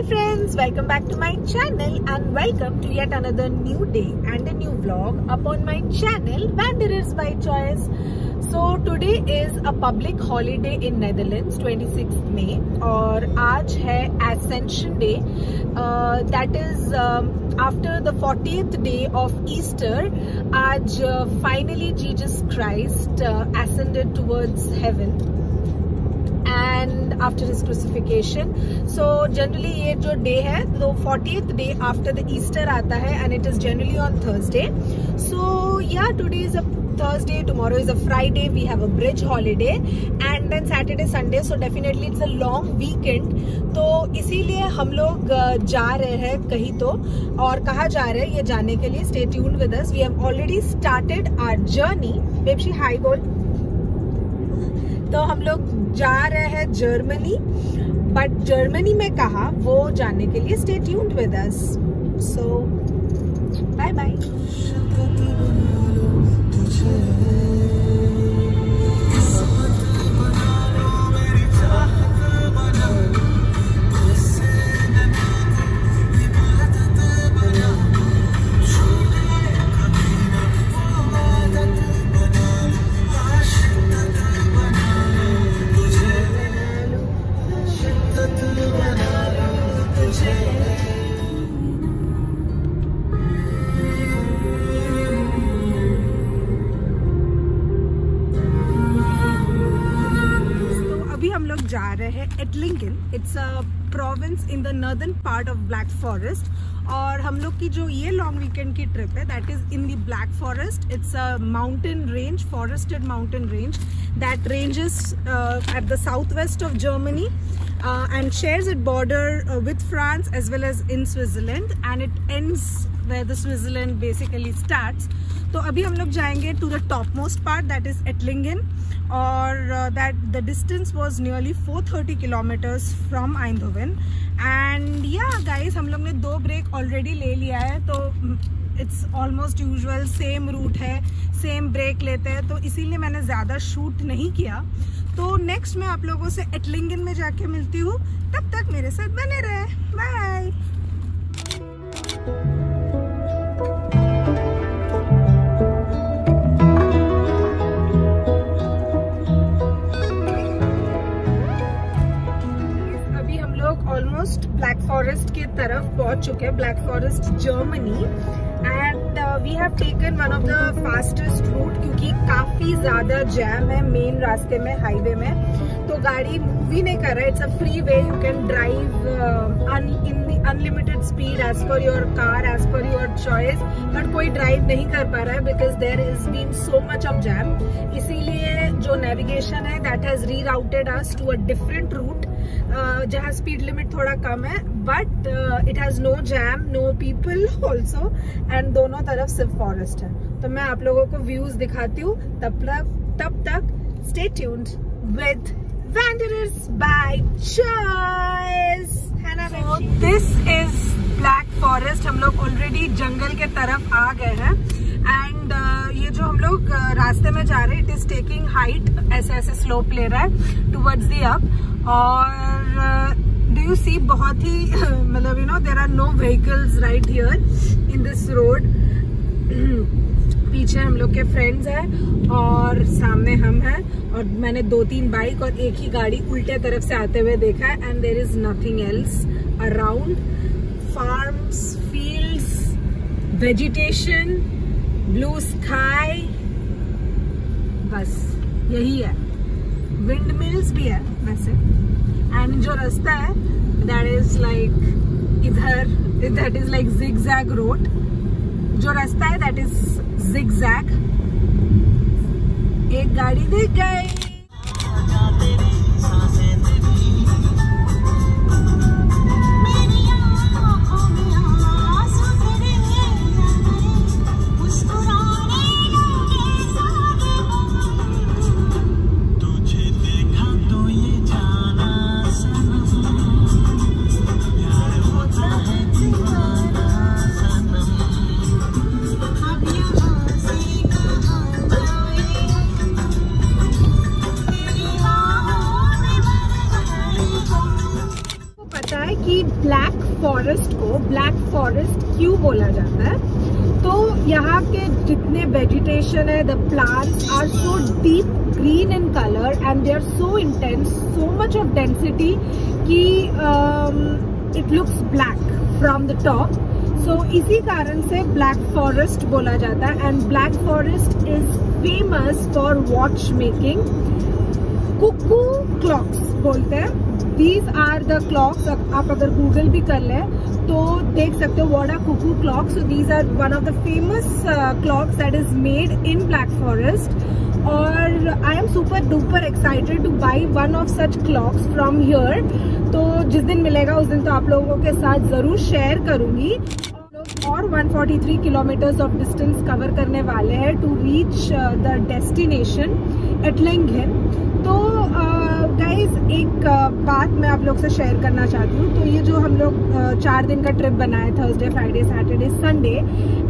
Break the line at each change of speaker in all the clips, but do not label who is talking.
Hi friends, welcome back to my channel and welcome to yet another new day and a new vlog upon my channel Wanderers by Choice. So today is a public holiday in Netherlands, 26th May, और आज है Ascension Day. That is after the 40th day of Easter. आज finally Jesus Christ ascended towards heaven. And after his crucifixion, so generally ये जो day है तो 40th day after the Easter आता है and it is generally on Thursday. So yeah, today is a Thursday, tomorrow is a Friday, we have a bridge holiday and then Saturday, Sunday, so definitely it's a long weekend. तो इसीलिए हम लोग जा रहे हैं कहीं तो, और कहाँ जा रहे हैं ये जानने के लिए stay tuned with us. We have already started our journey. बेबशी हाई बोल. तो हम लोग जा रहे हैं जर्मनी, बट जर्मनी में कहाँ वो जानने के लिए stay tuned with us. So bye bye. जा रहे हैं Ettlingen. It's a province in the northern part of black Forest. और हम लोग की जो ये लॉन्ग वीकेंड की ट्रिप है that is in the black Forest. It's a mountain range, forested mountain range that ranges at the south west of Germany and shares its border with France as well as in Switzerland, and it ends where the Switzerland basically starts. तो अभी हम लोग जाएंगे to the topmost part, that is Ettlingen, और that the distance was nearly 430 kilometers from Eindhoven. And yeah guys, हम लोग ने 2 break already ले लिया है, तो it's almost usual same route है, सेम ब्रेक लेते हैं, तो इसीलिए मैंने ज़्यादा शूट नहीं किया. तो नेक्स्ट मैं आप लोगों से एटलिंगन में जाके मिलती हूँ. तब तक मेरे साथ बने रहे. बाय. अभी हम लोग ऑलमोस्ट ब्लैक फॉरेस्ट की तरफ पहुंच चुके हैं, Black Forest Germany. And we have taken one of the fastest route क्योंकि काफी ज्यादा जैम है मेन रास्ते में, हाईवे में, तो गाड़ी मूव ही नहीं कर रहा है. It's a free way, you can drive in the unlimited speed as per your car, as per your choice, but कोई ड्राइव नहीं कर पा रहा है because there is been so much of jam. इसीलिए जो नेविगेशन है that has rerouted us to a different route जहाँ स्पीड लिमिट थोड़ा कम है, but it has no jam, no people also, and दोनों तरफ सिर्फ फॉरेस्ट है. तो मैं आप लोगों को व्यूज दिखाती हूँ. तब तक stay tuned with Wanderers by Choice. है ना? This is black forest. हम लोग ऑलरेडी जंगल के तरफ आ गए हैं एंड ये जो हम लोग रास्ते में जा रहे हैं इट इज टेकिंग हाइट, ऐसे ऐसे स्लोप ले रहा है टुवर्ड्स द अप. और डू यू सी बहुत ही मतलब you know there are no vehicles right here in this road. पीछे हम लोग के फ्रेंड्स हैं और सामने हम हैं, और मैंने 2-3 बाइक और एक ही गाड़ी उल्टे तरफ से आते हुए देखा है. And there is nothing else around. Farms, fields, vegetation, blue sky, बस यही है. विंड मिल्स भी है वैसे. एंड जो रास्ता है दैट इज लाइक इधर, that is like zigzag road. जो रास्ता है दैट इज जिगजैग. एक गाड़ी दिख गई. ब्लैक फॉरेस्ट को ब्लैक फॉरेस्ट क्यों बोला जाता है? तो यहाँ के जितने वेजिटेशन है, the plants are so deep green in colour and they are so intense, so much of density कि it looks black from the top. So इसी कारण से ब्लैक फॉरेस्ट बोला जाता है. And black forest is famous for watch making. Cuckoo clocks बोलते हैं. These are the clocks. आप अगर गूगल भी कर लें तो देख सकते हो what are cuckoo clocks. So these are one of the famous clocks that is made in Black Forest. और I am super duper excited to buy one of such clocks from here. तो जिस दिन मिलेगा उस दिन तो आप लोगों के साथ जरूर शेयर करूंगी. और 143 किलोमीटर्स ऑफ डिस्टेंस कवर करने वाले हैं टू रीच द डेस्टिनेशन एटलिंगन. तो गाइज एक बात मैं आप लोग से शेयर करना चाहती हूँ. तो ये जो हम लोग 4 दिन का ट्रिप बनाए, Thursday, Friday, Saturday, Sunday,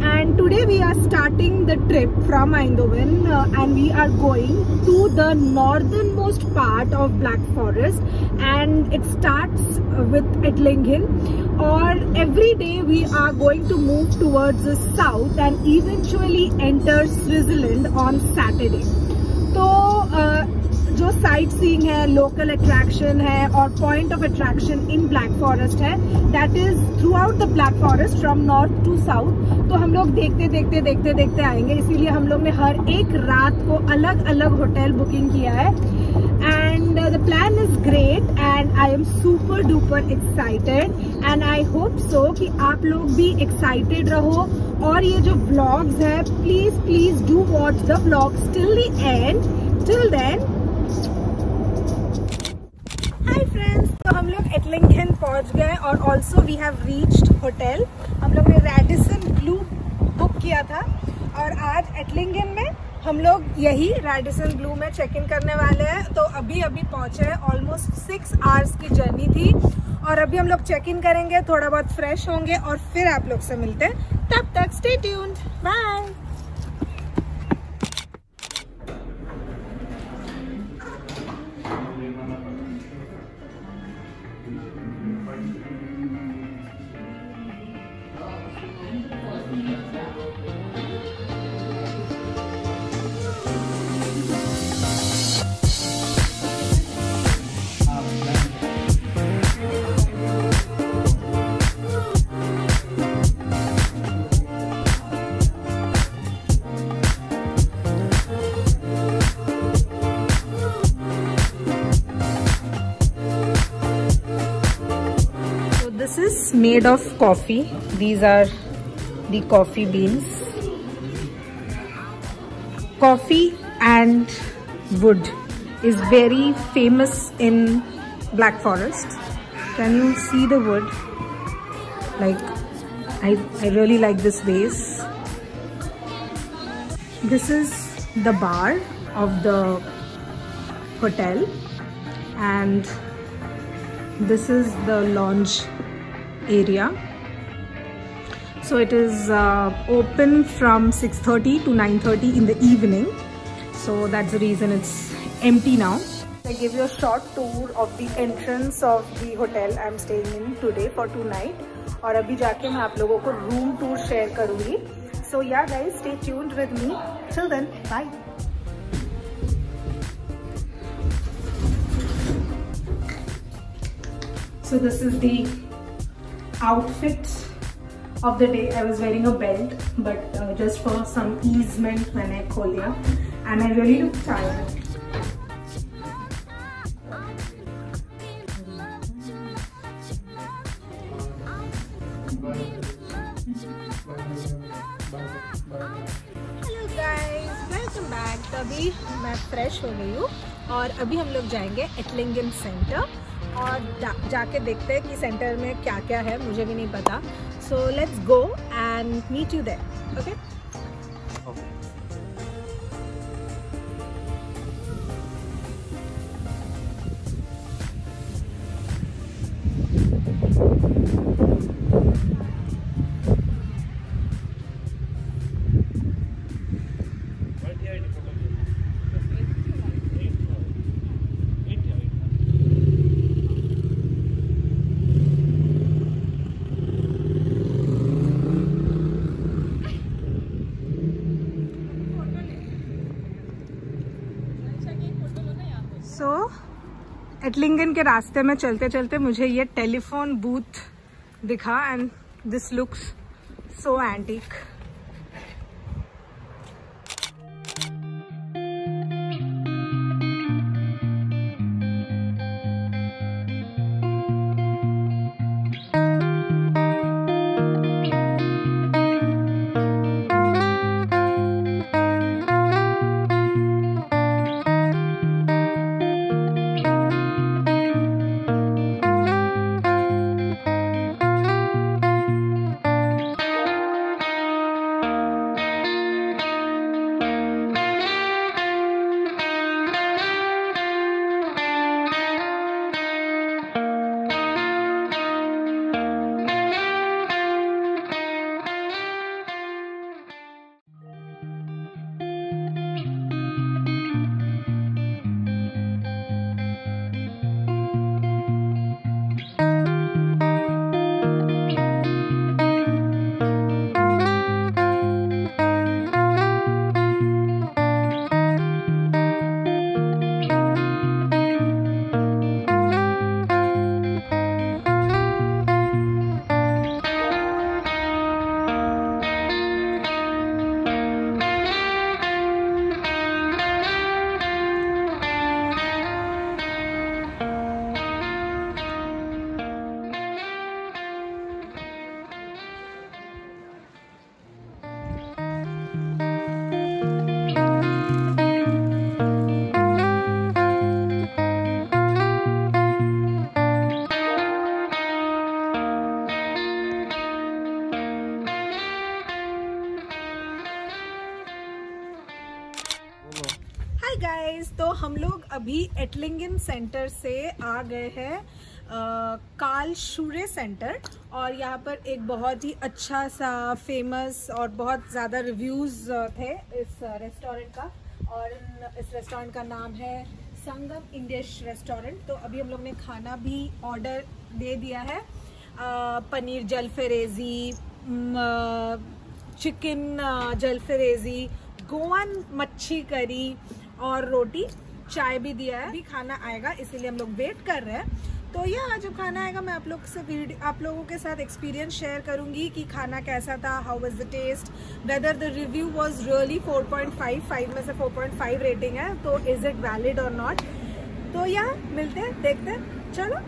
and today we are starting the trip from Eindhoven and we are going to the northern most part of black forest and it starts with Ettlingen. और every day we are going to move towards the south and eventually enter Switzerland on Saturday. तो जो sightseeing है, local attraction है और point of attraction in black forest है, that is throughout the black forest from north to south. तो हम लोग देखते आएंगे. इसीलिए हम लोग ने हर एक रात को अलग अलग होटल बुकिंग किया है. And the plan is great and I am super duper excited and I hope so कि आप लोग भी एक्साइटेड रहो. और ये जो व्लॉग्स है, please do watch the vlogs till the end. Till then, hi friends. तो हम लोग एटलिंगन पहुंच गए और also we have reached hotel. हम लोग ने रैडिसन ब्लू बुक किया था और आज एटलिंगन में हम लोग यही रैडिसन ब्लू में चेक इन करने वाले हैं. तो अभी पहुंचे हैं. ऑलमोस्ट 6 आवर्स की जर्नी थी और अभी हम लोग चेक इन करेंगे, थोड़ा बहुत फ्रेश होंगे और फिर आप लोग से मिलते हैं. तब तक stay tuned. Bye. This is made of coffee. These are the coffee beans. Coffee and wood is very famous in Black Forest. Can you see the wood? Like, I really like this vase. This is the bar of the hotel and this is the lounge area. So it is open from 6:30 to 9:30 in the evening. So that's the reason it's empty now. I give you a short tour of the entrance of the hotel I'm staying in today for 2 nights. और अभी जाके मैं आप लोगों को room tour share करूंगी. So yeah guys, stay tuned with me. Till then, bye. So this is the outfit of the day. I was wearing a belt, but just for some easement मैंने खोल लिया and I really look tired. Hello guys, welcome back. तो अभी मैं fresh हो गई हूँ और अभी हम लोग जाएंगे एटलिंगन सेंटर और जाके देखते हैं कि सेंटर में क्या क्या है, मुझे भी नहीं पता. So let's go and meet you there. Okay. Ettlingen के रास्ते में चलते चलते मुझे ये टेलीफोन बूथ दिखा and this looks so antique. Hi guys, तो हम लोग अभी एटलिंगन सेंटर से आ गए हैं कार्लसरूहे सेंटर, और यहाँ पर एक बहुत ही अच्छा सा फेमस और बहुत ज़्यादा रिव्यूज़ थे इस रेस्टोरेंट का, और इस रेस्टोरेंट का नाम है संगम इंडियश रेस्टोरेंट। तो अभी हम लोग ने खाना भी ऑर्डर दे दिया है, पनीर जलफरेजी, चिकन जलफरेजी, गोवन मच्छी करी और रोटी, चाय भी दिया है। अभी खाना आएगा इसीलिए हम लोग वेट कर रहे हैं। तो यह जब खाना आएगा मैं आप लोगों के साथ एक्सपीरियंस शेयर करूंगी कि खाना कैसा था, how was the taste, whether the review was really 4.5 में से 4.5 रेटिंग है, तो इज इट वैलिड और नॉट। तो यह मिलते हैं, देखते हैं, चलो।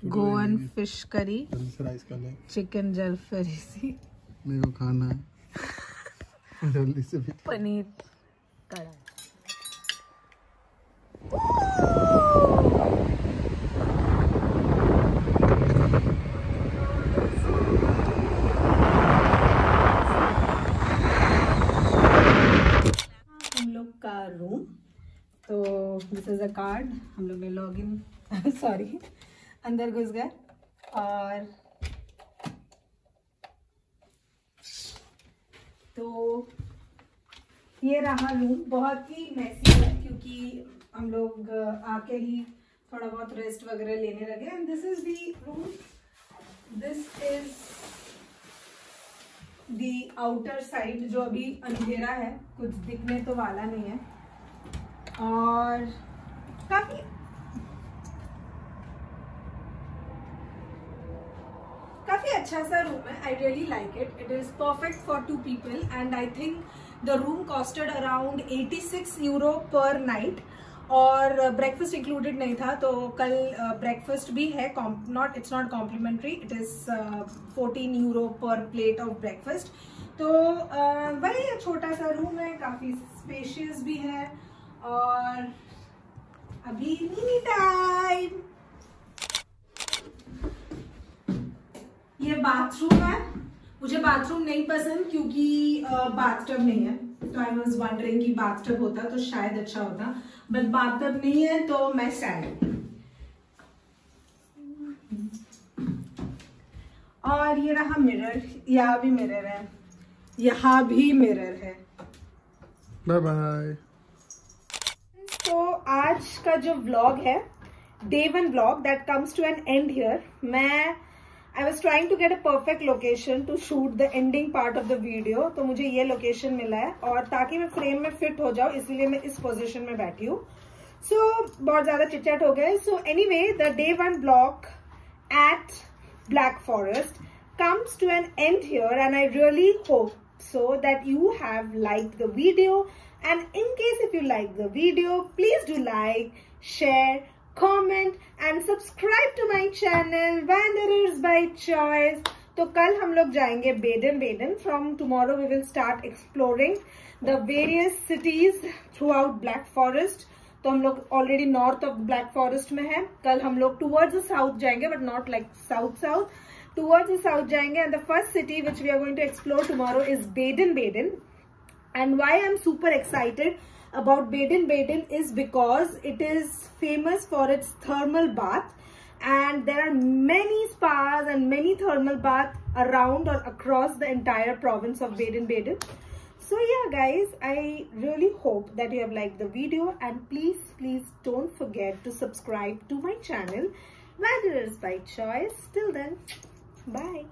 Goan fish curry, chicken jalfrezi,
मेरे को खाना है जल्दी से,
पनीर कढ़ाई। हम लोग का रूम, तो दिस इज अ कार्ड, हम लोग ने लॉग इन सॉरी अंदर घुस गए, और तो ये रहा रूम। बहुत ही मैसी है क्योंकि हम लोग आके ही थोड़ा बहुत रेस्ट वगैरह लेने लगे। And this is the room, this is the outer side, जो अभी अंधेरा है, कुछ दिखने तो वाला नहीं है, और काफी अच्छा सा रूम है। I really like it, it is perfect for 2 people, and I think the room costed around 86 euro per night, और ब्रेकफास्ट इंक्लूडेड नहीं था। तो कल ब्रेकफास्ट भी है, it's not complimentary, it is 14 euro per plate of breakfast. तो वही छोटा सा रूम है, काफी स्पेशियस भी है, और अभी नीनी टाइम। ये बाथरूम है, मुझे बाथरूम नहीं पसंद क्योंकि बाथटब नहीं है, तो आई वाज वंडरिंग कि बाथटब होता तो शायद अच्छा होता, बट बाथटब नहीं है तो मैं सैड। और ये रहा मिरर, यहाँ भी मिरर है, यहाँ भी मिरर है।
Bye bye.
तो आज का जो व्लॉग है day one vlog that comes to an end here. I was trying to get a perfect location to shoot the ending part of the video. तो मुझे ये location मिला है और ताकि मैं frame में fit हो जाऊँ इसलिए मैं इस position में बैठी हूँ. So बहुत ज़्यादा चिट-चैट हो गए. So anyway, the day one vlog at Black Forest comes to an end here, and I really hope so that you have liked the video. And in case if you like the video, please do like, share, comment and subscribe to my channel Wanderers by Choice. तो कल हम लोग जाएंगे Baden. From tomorrow we will start exploring the various cities throughout Black Forest. तो हम लोग already north of Black Forest में हैं. कल हम लोग towards the south जाएंगे, but not like south. Towards the south जाएंगे, and the first city which we are going to explore tomorrow is Baden. And why I'm super excited about Baden is because it is famous for its thermal bath, and there are many spas and many thermal baths around or across the entire province of Baden. So yeah guys, I really hope that you have liked the video, and please don't forget to subscribe to my channel Wanderers by Choice. Till then, bye.